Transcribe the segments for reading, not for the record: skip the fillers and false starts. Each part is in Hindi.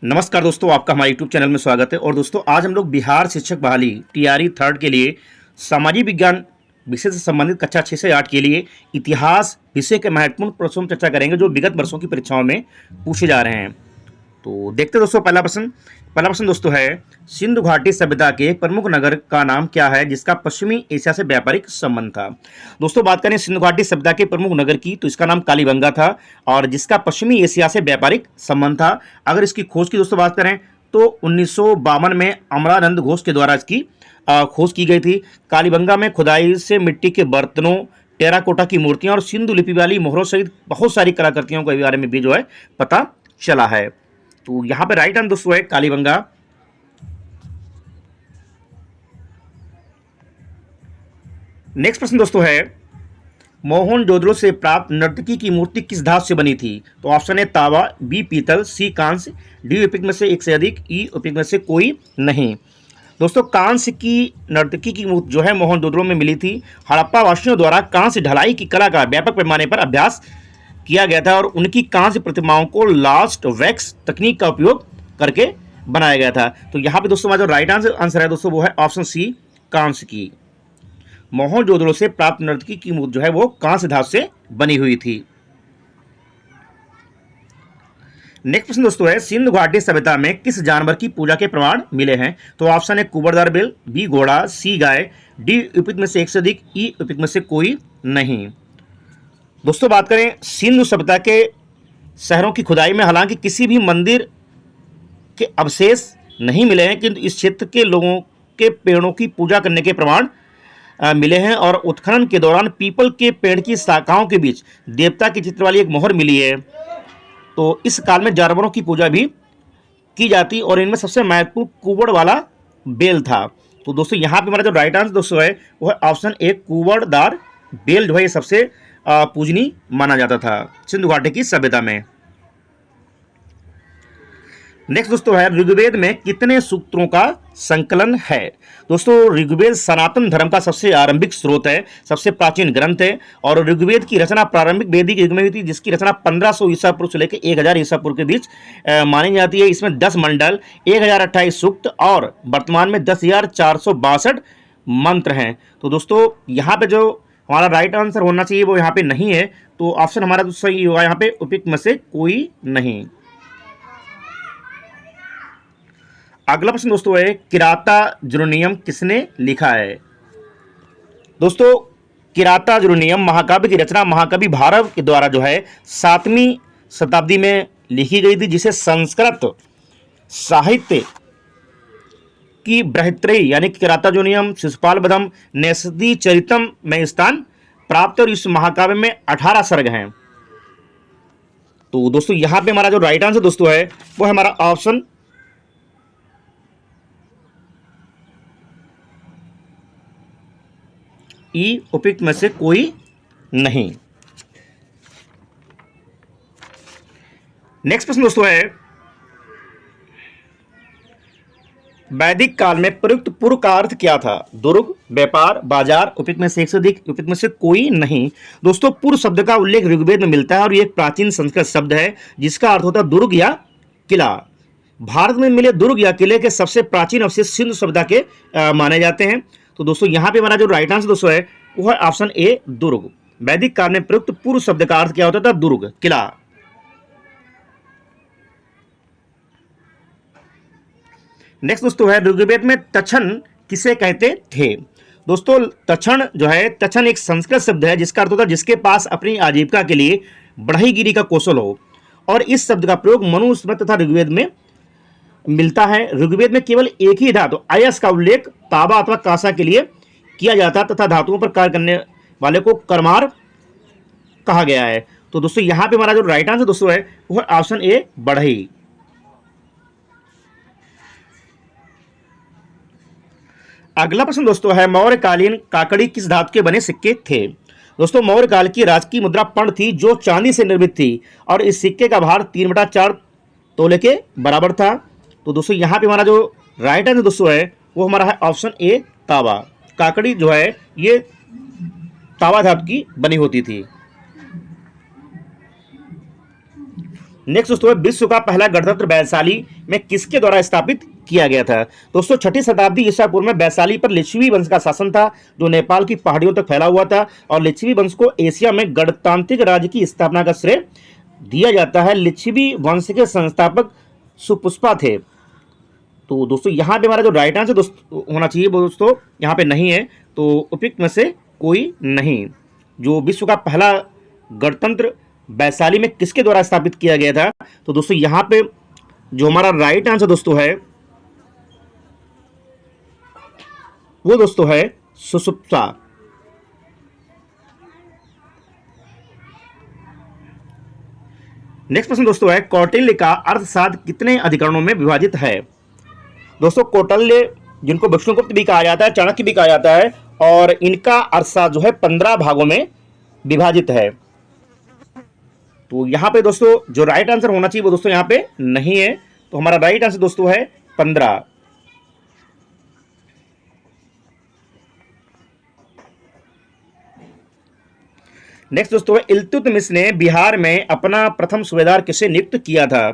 नमस्कार दोस्तों, आपका हमारे यूट्यूब चैनल में स्वागत है। और दोस्तों, आज हम लोग बिहार शिक्षक बहाली टीआरई थर्ड के लिए सामाजिक विज्ञान विषय से संबंधित कक्षा 6 से 8 के लिए इतिहास विषय के महत्वपूर्ण प्रश्नों पर चर्चा करेंगे जो विगत वर्षों की परीक्षाओं में पूछे जा रहे हैं। तो देखते हैं दोस्तों, पहला प्रश्न दोस्तों है, सिंधु घाटी सभ्यता के एक प्रमुख नगर का नाम क्या है जिसका पश्चिमी एशिया से व्यापारिक संबंध था। दोस्तों, बात करें सिंधु घाटी सभ्यता के प्रमुख नगर की तो इसका नाम कालीबंगा था और जिसका पश्चिमी एशिया से व्यापारिक संबंध था। अगर इसकी खोज की दोस्तों बात करें तो 1952 में अमरानंद घोष के द्वारा इसकी खोज की गई थी। कालीबंगा में खुदाई से मिट्टी के बर्तनों, टेराकोटा की मूर्तियां और सिंधु लिपि वाली मोहरों सहित बहुत सारी कलाकृतियों के बारे में भी जो है पता चला है। तो यहां पे राइट आंसर दोस्तों है कालीबंगा। नेक्स्ट प्रश्न दोस्तों है, मोहनजोदड़ो से प्राप्त नर्तकी की मूर्ति किस धातु से बनी थी। तो ऑप्शन है तांबा, बी पीतल, सी कांस्य, डी उपयुक्त में से एक से अधिक, ई उपयुक्त में से कोई नहीं। दोस्तों, कांस्य की नर्तकी की मूर्ति जो है मोहनजोदड़ो में मिली थी। हड़प्पा वासियों द्वारा कांस्य ढलाई की कला का व्यापक पैमाने पर अभ्यास किया गया था और उनकी कांस्य प्रतिमाओं को लास्ट वैक्स तकनीक का उपयोग करके बनाया गया था। तो यहाँ पे दोस्तों हमारा जो राइट आंसर है दोस्तों वो है ऑप्शन सी, कांस्य की। मोहनजोदड़ो से प्राप्त नर्तकी की मूर्ति जो है वो कांस्य धातु से बनी हुई थी। नेक्स्ट प्रश्न दोस्तों है, सिंधु घाटी सभ्यता में किस जानवर की पूजा के प्रमाण मिले हैं। तो ऑप्शन है कुबड़दार बिल, बी घोड़ा, सी गाय, डी उपयुक्त में से एक से अधिक, ई उपयुक्त में से कोई नहीं। दोस्तों, बात करें सिंधु सभ्यता के शहरों की खुदाई में हालांकि किसी भी मंदिर के अवशेष नहीं मिले हैं, किंतु इस क्षेत्र के लोगों के पेड़ों की पूजा करने के प्रमाण मिले हैं और उत्खनन के दौरान पीपल के पेड़ की शाखाओं के बीच देवता के चित्र वाली एक मोहर मिली है। तो इस काल में जानवरों की पूजा भी की जाती और इनमें सबसे महत्वपूर्ण कुबड़ वाला बेल था। तो दोस्तों, यहाँ पे हमारा जो राइट आंसर दोस्तों है वो है ऑप्शन ए, कुबड़दार बेल जो है ये सबसे पूजनीय माना जाता था सिंधु घाटी की सभ्यता में। नेक्स्ट दोस्तों है, ऋग्वेद में कितने सूत्रों का संकलन है। दोस्तों, ऋग्वेद सनातन धर्म का सबसे आरंभिक स्रोत है, सबसे प्राचीन ग्रंथ है और ऋग्वेद की रचना प्रारंभिक वैदिक युग में हुई थई जिसकी रचना 1500 ईसा पूर्व से लेकर 1000 ईसा पूर्व के बीच मानी जाती है। इसमें 10 मंडल, 1028 सूक्त और वर्तमान में 10,462 मंत्र हैं। तो दोस्तों, यहाँ पे जो हमारा राइट आंसर होना चाहिए वो यहाँ पे नहीं है, तो ऑप्शन हमारा तो सही होगा यहाँ पे उपयुक्त में से कोई नहीं। अगला प्रश्न दोस्तों है, किरातार्जुनीयम किसने लिखा है। दोस्तों, किरातार्जुनीयम महाकाव्य की रचना महाकवि भारव के द्वारा जो है 7वीं शताब्दी में लिखी गई थी, जिसे संस्कृत साहित्य की बृहत्त्रयी यानी किरातार्जुनीयम, शिशुपाल वधम, नेषदी चरितम में स्थान प्राप्त और इस महाकाव्य में 18 सर्ग हैं। तो दोस्तों, यहां पे हमारा जो राइट आंसर दोस्तों है वो है हमारा ऑप्शन ई, उपयुक्त में से कोई नहीं। नेक्स्ट प्रश्न दोस्तों है, वैदिक काल में प्रयुक्त पूर्व का अर्थ क्या था। दुर्ग, व्यापार, बाजार, उपयुक्त में से एक से अधिक, उपयुक्त में से कोई नहीं। दोस्तों, पूर्व शब्द का उल्लेख ऋग्वेद में मिलता है और ये एक प्राचीन संस्कृत शब्द है जिसका अर्थ होता है दुर्ग या किला। भारत में मिले दुर्ग या किले के सबसे प्राचीन अवशेष सिंधु सभ्यता के माने जाते हैं। तो दोस्तों, यहाँ पे हमारा जो राइट आंसर दोस्तों है वो है ऑप्शन ए, दुर्ग। वैदिक काल में प्रयुक्त पूर्व शब्द का अर्थ क्या होता था, दुर्ग, किला। नेक्स्ट दोस्तों है, ऋग्वेद में तक्षण किसे कहते थे। दोस्तों, तक्षण जो है, तक्षण एक संस्कृत शब्द है जिसका अर्थ होता है जिसके पास अपनी आजीविका के लिए बढ़ईगिरी का कौशल हो और इस शब्द का प्रयोग मनुस्मृति तथा ऋग्वेद में मिलता है। ऋग्वेद में केवल एक ही धातु अयस का उल्लेख तांबा अथवा कांसा के लिए किया जाता तथा धातुओं पर कार्य करने वाले को कर्मार कहा गया है। तो दोस्तों, यहां पे हमारा जो राइट आंसर दोस्तों है वो है ऑप्शन ए, बढ़ई। अगला प्रश्न दोस्तों है, मौर्यकालीन काकड़ी किस धातु के बने सिक्के थे। दोस्तों, मौर्य काल की राजकीय मुद्रा पर्ण थी जो चांदी से निर्मित थी और इस सिक्के का भार 3/4 तोले के बराबर था। तो दोस्तों, यहाँ पे हमारा जो राइट आंसर दोस्तों है वो हमारा है ऑप्शन ए, तांबा। काकड़ी जो है ये तांबा धातु की बनी होती थी। नेक्स्ट दोस्तों है विश्व का पहला गणतंत्र वैशाली में किसके द्वारा स्थापित किया गया था। दोस्तों 6ठी शताब्दी ईसा पूर्व में वैशाली पर लिच्छवी वंश का शासन था, जो नेपाल की पहाड़ियों तक फैला हुआ था, और लिच्छवी वंश को एशिया में गणतांत्रिक राज्य की स्थापना का श्रेय दिया जाता है। लिच्छवी वंश के संस्थापक सुपुष्पा थे। तो दोस्तों यहाँ पे हमारा जो राइट आंसर दोस्तों होना चाहिए वो दोस्तों यहाँ पे नहीं है, तो उपयुक्त में से कोई नहीं। जो विश्व का पहला गणतंत्र वैशाली में किसके द्वारा स्थापित किया गया था, तो दोस्तों यहाँ पे जो हमारा राइट आंसर दोस्तों है वो दोस्तों है सुषुप्ता। नेक्स्ट प्रश्न दोस्तों है कौटिल्य का अर्थशास्त्र कितने अधिकरणों में विभाजित है। दोस्तों कौटिल्य जिनको विष्णुगुप्त भी कहा जाता है, चाणक्य भी कहा जाता है, और इनका अर्थशास्त्र जो है 15 भागों में विभाजित है। तो यहाँ पे दोस्तों जो राइट आंसर होना चाहिए वो दोस्तों यहाँ पे नहीं है, तो हमारा राइट आंसर दोस्तों है 15। नेक्स्ट दोस्तों है इल्तुतमिश ने बिहार में अपना प्रथम सूबेदार किसे नियुक्त किया था।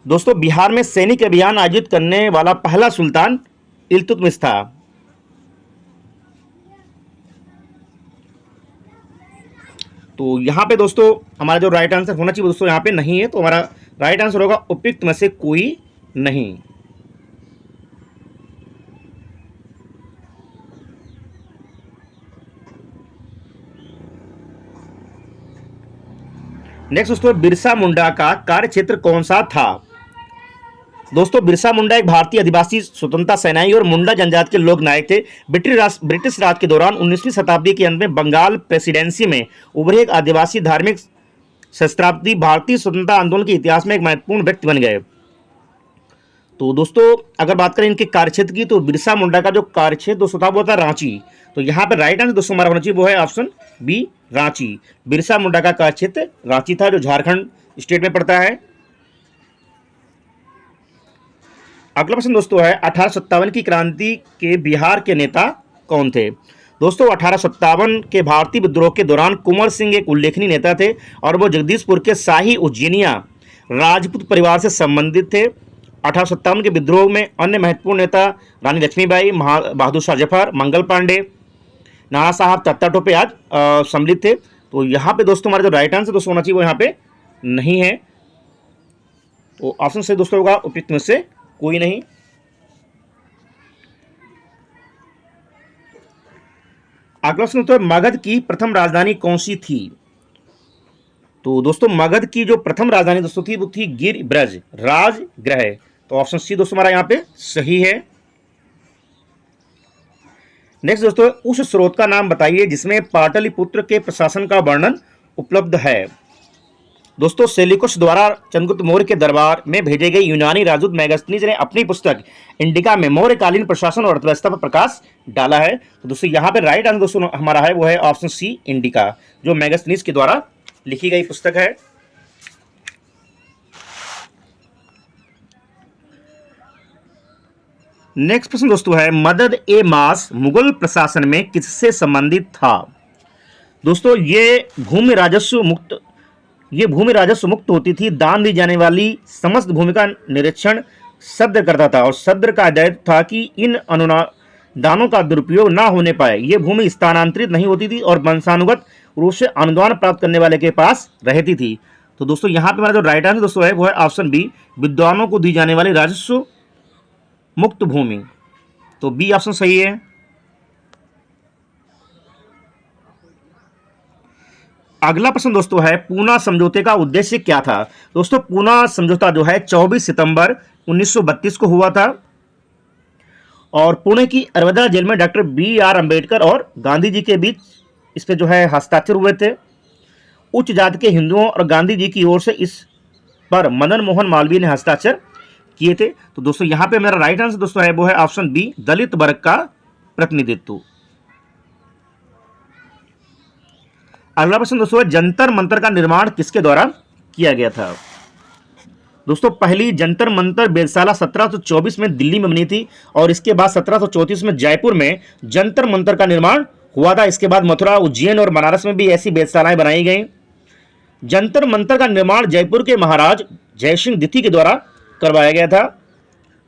दोस्तों बिहार में सैनिक अभियान आयोजित करने वाला पहला सुल्तान इल्तुतमिश था। तो यहाँ पे दोस्तों हमारा जो राइट आंसर होना चाहिए दोस्तों यहाँ पे नहीं है, तो हमारा राइट आंसर होगा उपयुक्त में से कोई नहीं। नेक्स्ट दोस्तों बिरसा मुंडा का कार्य क्षेत्र कौन सा था। दोस्तों बिरसा मुंडा एक भारतीय आदिवासी स्वतंत्रता सेनानी और मुंडा जनजाति के लोक नायक थे। ब्रिटिश राज के दौरान 19वीं शताब्दी के अंत में बंगाल प्रेसिडेंसी में उभरे एक आदिवासी धार्मिक शस्त्रार्थी भारतीय स्वतंत्रता आंदोलन के इतिहास में एक महत्वपूर्ण व्यक्ति बन गए। तो दोस्तों अगर बात करें इनके कार्यक्षेत्र की, तो बिरसा मुंडा का जो कार्यक्षेत्र दोस्तों था वो था रांची। तो यहाँ पर राइट आंसर दोस्तों हमारा होना चाहिए वो है ऑप्शन बी रांची। बिरसा मुंडा का कार्यक्षेत्र रांची था, जो झारखंड स्टेट में पड़ता है। अगला प्रश्न दोस्तों है 1857 की क्रांति के बिहार के नेता कौन थे। दोस्तों 1857 के भारतीय विद्रोह के दौरान कुंवर सिंह एक उल्लेखनीय नेता थे, और वो जगदीशपुर के शाही उज्जैनिया राजपूत परिवार से संबंधित थे। 1857 के विद्रोह में अन्य महत्वपूर्ण नेता रानी लक्ष्मीबाई, बहादुर शाह जफर, मंगल पांडे, नाना साहब तत्ता टोपे आज सम्मिलित थे। तो यहाँ पे दोस्तों हमारा जो राइट आंसर दोस्तों होना चाहिए वो यहाँ पे नहीं है, तो ऑप्शन से दोस्तों होगा उपयुक्त में से कोई नहीं। अगला प्रश्न तो मगध की प्रथम राजधानी कौन सी थी। तो दोस्तों मगध की जो प्रथम राजधानी दोस्तों थी वो थी गिर ब्रज राजगृह। तो ऑप्शन सी दोस्तों हमारा यहाँ पे सही है। नेक्स्ट दोस्तों उस स्रोत का नाम बताइए जिसमें पाटलिपुत्र के प्रशासन का वर्णन उपलब्ध है। दोस्तों सेल्यूकस द्वारा चंद्रगुप्त मौर्य के दरबार में भेजे गए यूनानी राजदूत मेगास्थनीज ने अपनी पुस्तक इंडिका में मौर्यकालीन प्रशासन और अर्थव्यवस्था पर प्रकाश डाला है। तो दोस्तों यहाँ पे राइट आंसर दोस्तों हमारा है वो है ऑप्शन सी इंडिका, जो मेगास्थनीज के द्वारा लिखी गई पुस्तक है। नेक्स्ट प्रश्न दोस्तों है मदद ए मास मुगल प्रशासन में किससे संबंधित था। दोस्तों ये भूमि राजस्व मुक्त होती थी। दान दी जाने वाली समस्त भूमि का निरीक्षण सद्र करता था, और सद्र का दायित्व था कि इन अनुदानों का दुरुपयोग ना होने पाए। ये भूमि स्थानांतरित नहीं होती थी और वंशानुगत रूप से अनुदान प्राप्त करने वाले के पास रहती थी। तो दोस्तों यहाँ पे हमारा जो राइट आंसर दोस्तों है वो है ऑप्शन बी, विद्वानों को दी जाने वाली राजस्व मुक्त भूमि। तो बी ऑप्शन सही है। अगला प्रश्न दोस्तों है पूना समझौते का उद्देश्य क्या था। दोस्तों पूना समझौता जो है 24 सितंबर 1932 को हुआ था, और पुणे की अरवदा जेल में डॉक्टर BR अम्बेडकर और गांधी जी के बीच इस पे जो है हस्ताक्षर हुए थे। उच्च जाति के हिंदुओं और गांधी जी की ओर से इस पर मदन मोहन मालवीय ने हस्ताक्षर किए थे। तो दोस्तों यहाँ पे मेरा राइट आंसर दोस्तों है वो है ऑप्शन बी, दलित वर्ग का प्रतिनिधित्व। अगला प्रश्न दोस्तों है जंतर मंतर का निर्माण किसके द्वारा किया गया था। दोस्तों पहली जंतर मंतर वेधशाला 1724 में दिल्ली में बनी थी, और इसके बाद 1734 में जयपुर में जंतर मंतर का निर्माण हुआ था। इसके बाद मथुरा, उज्जैन और बनारस में भी ऐसी वेधशालाएं बनाई गई। जंतर मंतर का निर्माण जयपुर के महाराज जयसिंह द्वितीय के द्वारा करवाया गया था।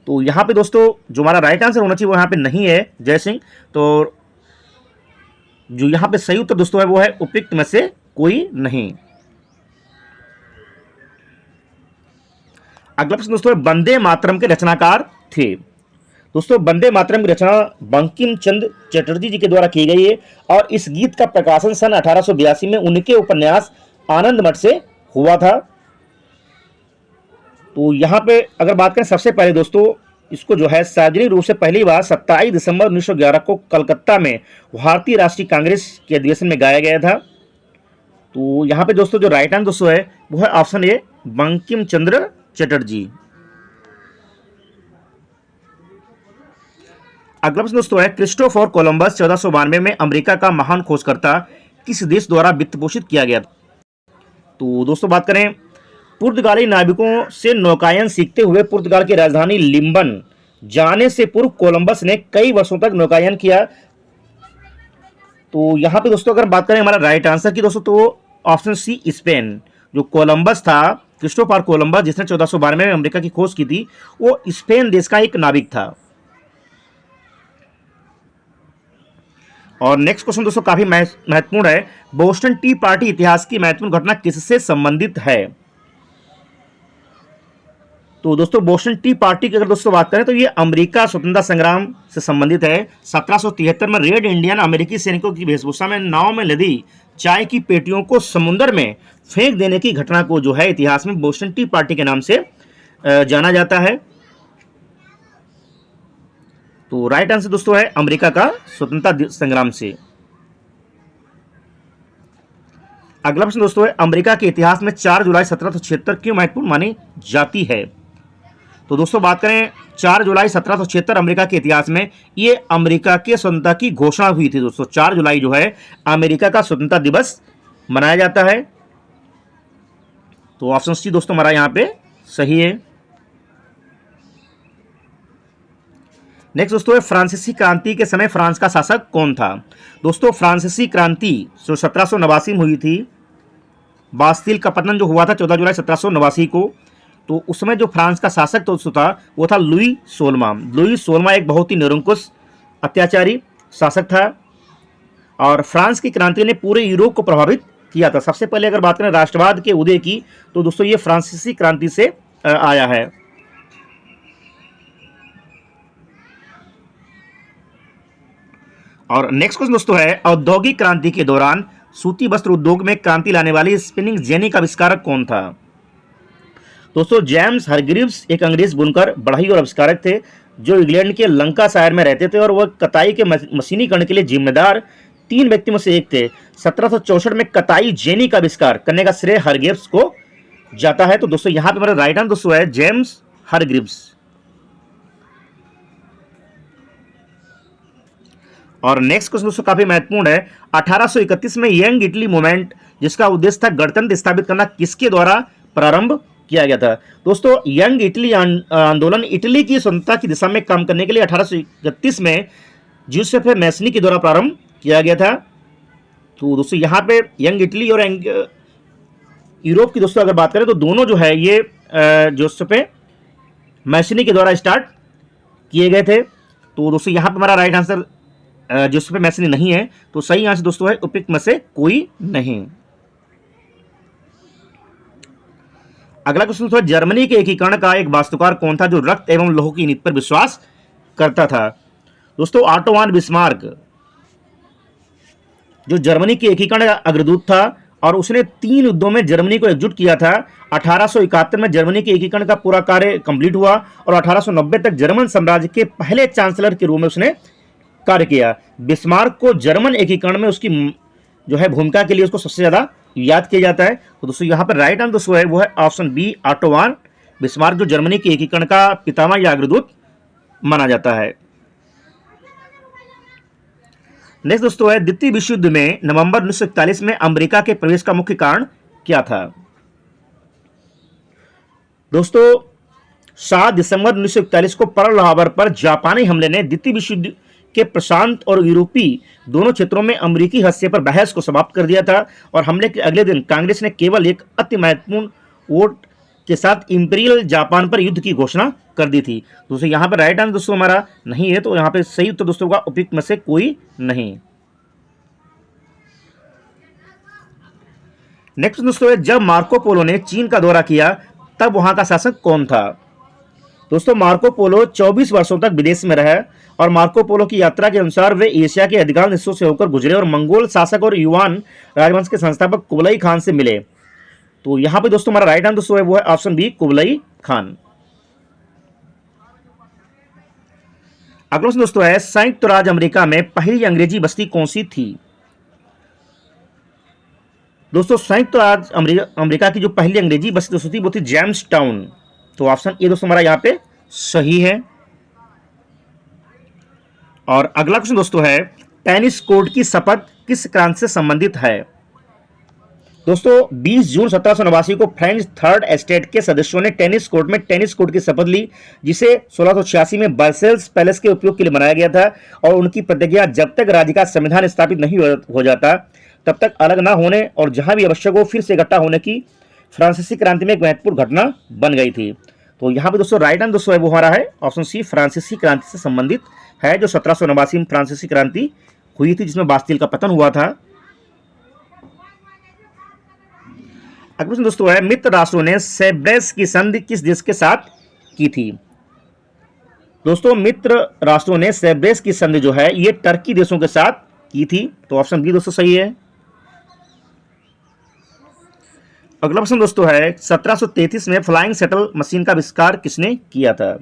तो यहाँ पे दोस्तों जो हमारा राइट आंसर होना चाहिए वो यहाँ पे नहीं है जयसिंह। तो जो यहाँ पे सही उत्तर दोस्तों है वो है उपयुक्त में से कोई नहीं। अगला प्रश्न दोस्तों है वंदे मातरम के रचनाकार थे। दोस्तों वंदे मातरम की रचना बंकिम चंद्र चटर्जी जी के द्वारा की गई है और इस गीत का प्रकाशन सन 1882 में उनके उपन्यास आनंद मठ से हुआ था। तो यहाँ पे अगर बात करें सबसे पहले दोस्तों इसको जो है सार्वजनिक रूप से पहली बार 27 दिसंबर 1911 को कलकत्ता में भारतीय राष्ट्रीय कांग्रेस के अधिवेशन में गाया गया था। तो यहाँ पे दोस्तों जो राइट आंसर दोस्तों है वो है ऑप्शन ए बंकिम चंद्र चटर्जी। अगला प्रश्न दोस्तों है क्रिस्टोफर कोलंबस 1492 में अमेरिका का महान खोजकर्ता किस देश द्वारा वित्त पोषित किया गया। तो दोस्तों बात करें पुर्तगाली नाविकों से नौकायन सीखते हुए पुर्तगाल की राजधानी लिस्बन जाने से पूर्व कोलंबस ने कई वर्षों तक नौकायन किया। तो यहां पे दोस्तों अगर बात करें हमारा राइट आंसर की दोस्तों तो ऑप्शन सी स्पेन। जो कोलंबस था क्रिस्टोफर कोलंबस जिसने 1492 में अमेरिका की खोज की थी वो स्पेन देश का एक नाविक था। और नेक्स्ट क्वेश्चन दोस्तों काफी महत्वपूर्ण है। बोस्टन टी पार्टी इतिहास की महत्वपूर्ण घटना किससे संबंधित है। तो दोस्तों बोस्टन टी पार्टी की अगर दोस्तों बात करें तो ये अमेरिका स्वतंत्रता संग्राम से संबंधित है। 1773 में रेड इंडियन अमेरिकी सैनिकों की वेशभूषा में नाव में लदी चाय की पेटियों को समुद्र में फेंक देने की घटना को जो है इतिहास में बोस्टन टी पार्टी के नाम से जाना जाता है। तो राइट आंसर दोस्तों है अमेरिका का स्वतंत्रता संग्राम से। अगला प्रश्न दोस्तों है अमेरिका के इतिहास में 4 जुलाई 1776 क्यों महत्वपूर्ण मानी जाती है। तो दोस्तों बात करें 4 जुलाई 1776 अमेरिका के इतिहास में ये अमेरिका के स्वतंत्रता की घोषणा हुई थी। दोस्तों 4 जुलाई जो है अमेरिका का स्वतंत्रता दिवस मनाया जाता है। तो ऑप्शन सी दोस्तों हमारा यहां पे सही है। नेक्स्ट दोस्तों फ्रांसीसी क्रांति के समय फ्रांस का शासक कौन था। दोस्तों फ्रांसीसी क्रांति जो 1789 में हुई थी, बास्तिल का पतन जो हुआ था 14 जुलाई 1789 को, तो उसमें जो फ्रांस का शासक दोस्तों था वो था लुई सोलमा। लुई सोलमा एक बहुत ही निरंकुश अत्याचारी शासक था और फ्रांस की क्रांति ने पूरे यूरोप को प्रभावित किया था। सबसे पहले अगर बात करें राष्ट्रवाद के उदय की तो दोस्तों ये फ्रांसीसी क्रांति से आया है। और नेक्स्ट क्वेश्चन दोस्तों है औद्योगिक क्रांति के दौरान सूती वस्त्र उद्योग में क्रांति लाने वाली स्पिनिंग जेनी का आविष्कारक कौन था। दोस्तों जेम्स हरग्रीव्स एक अंग्रेज बुनकर, बढ़ई और आविष्कारक थे जो इंग्लैंड के लंकाशायर में रहते थे और वह कताई के मशीनीकरण के लिए जिम्मेदार 3 व्यक्तियों में से एक थे। 1764 में कताई जेनी का आविष्कार करने का श्रेय हरग्रीव्स को जाता है। तो दोस्तों यहाँ पे हमारा राइट आंसर दोस्तों है जेम्स हरग्रीव्स। और नेक्स्ट क्वेश्चन दोस्तों काफी महत्वपूर्ण है। 1831 में यंग इटली मूवमेंट जिसका उद्देश्य था गणतंत्र स्थापित करना किसके द्वारा प्रारंभ किया गया था। दोस्तों यंग इटली आंदोलन इटली की स्वतंत्रता की दिशा में काम करने के लिए 1831 में ज्यूसेफ मैसनी के द्वारा प्रारंभ किया गया था। तो दोस्तों यहाँ पे यंग इटली और यूरोप की दोस्तों अगर बात करें तो दोनों जो है ये जोसेफ मैसनी के द्वारा स्टार्ट किए गए थे। तो दोस्तों यहाँ पे हमारा राइट आंसर जोसेफ मैसनी नहीं है। तो सही आंसर दोस्तों है उपयुक्त में से कोई नहीं। अगला क्वेश्चन दोस्तों जर्मनी के एकीकरण का एक वास्तुकार कौन था जो रक्त एवं लोह की नीति पर विश्वास करता था। दोस्तों ऑटो वान बिस्मार्क जो जर्मनी के एकीकरण का अग्रदूत था और उसने 3 युद्धों में जर्मनी को एकजुट किया था। 1871 में जर्मनी के एकीकरण का पूरा कार्य कंप्लीट हुआ और 1890 तक जर्मन साम्राज्य के पहले चांसलर के रूप में उसने कार्य किया। बिस्मार्क को जर्मन एकीकरण में उसकी जो है भूमिका के लिए उसको सबसे ज्यादा याद किया जाता है। तो दोस्तों यहाँ पर राइट आंसर दोस्तों है वो है ऑप्शन बी ऑटो वान बिस्मार्क जो जर्मनी के एकीकरण का पितामह या अग्रदूत माना जाता है। नेक्स्ट दोस्तों है द्वितीय विश्व युद्ध में नवंबर 1941 में अमेरिका के प्रवेश का मुख्य कारण क्या था। दोस्तों 7 दिसंबर 1941 को पर्ल हार्बर पर जापानी हमले ने द्वितीय विश्व युद्ध के प्रशांत और यूरोपीय दोनों क्षेत्रों में अमेरिकी हस्तक्षेप पर बहस को समाप्त कर दिया था और हमले के अगले दिन कांग्रेस ने केवल एक अति महत्वपूर्ण वोट के साथ इंपीरियल जापान पर युद्ध की घोषणा कर दी थी। दोस्तों यहाँ पर राइट आंसर दोस्तों हमारा नहीं है, तो यहाँ पे सही उत्तर दोस्तों का उपयुक्त में से कोई नहीं। नेक्स्ट दोस्तों है, जब मार्को पोलो ने चीन का दौरा किया तब वहां का शासक कौन था? दोस्तों मार्को पोलो 24 वर्षों तक विदेश में रहे और मार्को पोलो की यात्रा के अनुसार वे एशिया के अधिकांश हिस्सों से होकर गुजरे और मंगोल शासक और युवान राजवंश के संस्थापक कुबलाई खान से मिले। तो यहां पे दोस्तों हमारा राइट आंसर दोस्तों है वो है ऑप्शन बी, कुबलाई खान। अगला प्रश्न दोस्तों है, संयुक्त राज्य अमेरिका में पहली अंग्रेजी बस्ती कौन सी थी? दोस्तों संयुक्त राज्य अमेरिका की जो पहली अंग्रेजी बस्ती दोस्तों थी वो थी जेम्स टाउन। तो ऑप्शन ए दोस्तों हमारा यहाँ पे सही है। और अगला क्वेश्चन दोस्तों है, टेनिस कोर्ट की शपथ किस क्रांति से संबंधित है? दोस्तों 20 जून 1789 को फ्रेंच थर्ड एस्टेट के सदस्यों ने टेनिस कोर्ट में टेनिस कोर्ट की शपथ ली, जिसे 1686 में वर्सेल्स पैलेस के उपयोग के लिए बनाया गया था और उनकी प्रतिज्ञा जब तक राज्य का संविधान स्थापित नहीं हो जाता तब तक अलग ना होने और जहां भी आवश्यक हो फिर से इकट्ठा होने की फ्रांसीसी क्रांति में एक महत्वपूर्ण घटना बन गई थी। तो यहाँ पे दोस्तों राइट आंसर दोस्तों है वो हमारा है ऑप्शन सी, फ्रांसीसी क्रांति से संबंधित है, जो 1789 में फ्रांसीसी क्रांति हुई थी जिसमें बास्तिल का पतन हुआ था। अगला प्रश्न दोस्तों है, मित्र राष्ट्रों ने सेब्रेस की संधि किस देश के साथ की थी? दोस्तों मित्र राष्ट्रों ने सेब्रेस की संधि जो है ये टर्की देशों के साथ की थी। तो ऑप्शन बी दोस्तों सही है। अगला प्रश्न दोस्तों है, 1733 में फ्लाइंग शटल मशीन का आविष्कार किसने किया था?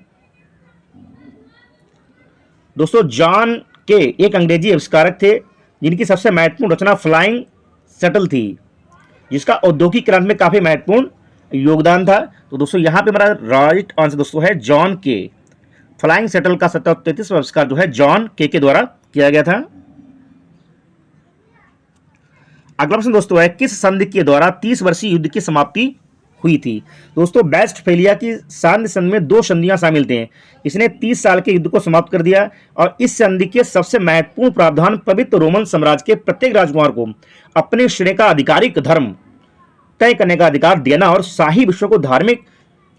दोस्तों जॉन के एक अंग्रेजी आविष्कारक थे जिनकी सबसे महत्वपूर्ण रचना फ्लाइंग शटल थी, जिसका औद्योगिक क्रांति में काफी महत्वपूर्ण योगदान था। तो दोस्तों यहाँ पे हमारा राइट आंसर दोस्तों है जॉन के। फ्लाइंग शटल का 1733वां आविष्कार जो है जॉन के द्वारा किया गया था। अगला प्रश्न दोस्तों है, किस संधि के द्वारा 30 वर्षीय युद्ध की समाप्ति हुई थी? दोस्तों वेस्टफैलिया की शांति संधि में 2 संधियां शामिल थे। इसने 30 साल के युद्ध को समाप्त कर दिया और इस संधि के सबसे महत्वपूर्ण प्रावधान पवित्र रोमन साम्राज्य के प्रत्येक राजकुमार को अपने श्रेणी का आधिकारिक धर्म तय करने का अधिकार देना और शाही विश्व को धार्मिक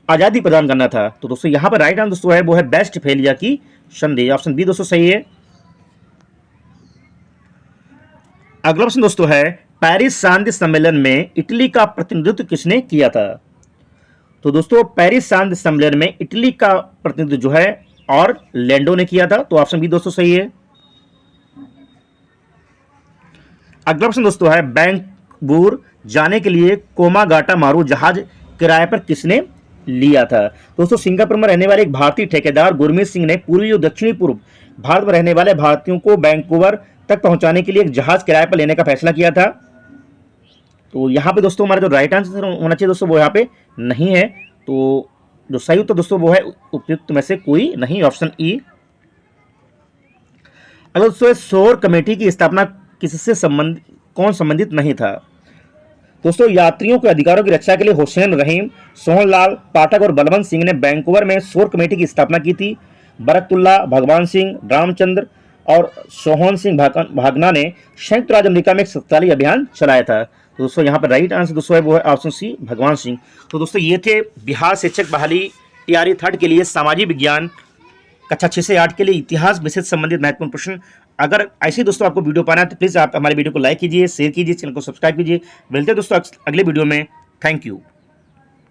आजादी प्रदान करना था। तो दोस्तों यहाँ पर राइट आंसर दोस्तों है वो है वेस्टफैलिया की संधि, ऑप्शन बी दोस्तों सही है। अगला प्रश्न दोस्तों है, पेरिस शांति सम्मेलन में इटली का प्रतिनिधित्व किसने किया था? तो दोस्तों पेरिस शांति सम्मेलन में इटली का प्रतिनिधित्व जो है और लैंडो ने किया था। तो ऑप्शन बी दोस्तों सही है। अगला प्रश्न दोस्तों है, बैंकबूर जाने के लिए कोमागाटा मारू जहाज किराए पर किसने लिया था? दोस्तों सिंगापुर में रहने वाले एक भारतीय ठेकेदार गुरमीत सिंह ने पूर्वी और दक्षिणी पूर्व भारत में रहने वाले भारतीयों को वैंकूवर तक पहुंचाने के लिए एक जहाज किराए पर लेने का फैसला किया था। तो यहाँ पे दोस्तों हमारा जो राइट आंसर होना चाहिए दोस्तों वो यहाँ पे नहीं है। तो जो सही उत्तर दोस्तों वो है उपयुक्त में से कोई नहीं, ऑप्शन ई। अगर दोस्तों शोर कमेटी की स्थापना किससे कौन संबंधित नहीं था? दोस्तों यात्रियों के अधिकारों की रक्षा के लिए हुसैन रहीम, सोहनलाल पाठक और बलवंत सिंह ने वैंकूवर में शोर कमेटी की स्थापना की थी। बरकतुल्ला, भगवान सिंह, रामचंद्र और सोहन सिंह भागना ने संयुक्त राज्य अमेरिका में एक शक्तिशाली अभियान चलाया था। तो दोस्तों यहाँ पर राइट आंसर दोस्तों है वो है ऑप्शन सी, भगवान सिंह। तो दोस्तों ये थे बिहार शिक्षक बहाली टीआरई 3 के लिए सामाजिक विज्ञान कक्षा 6 से 8 के लिए इतिहास विषय से संबंधित महत्वपूर्ण प्रश्न। अगर ऐसे दोस्तों आपको वीडियो पाना है तो प्लीज़ आप हमारे वीडियो को लाइक कीजिए, शेयर कीजिए, चैनल को सब्सक्राइब कीजिए। मिलते हैं दोस्तों अगले वीडियो में। Thank you.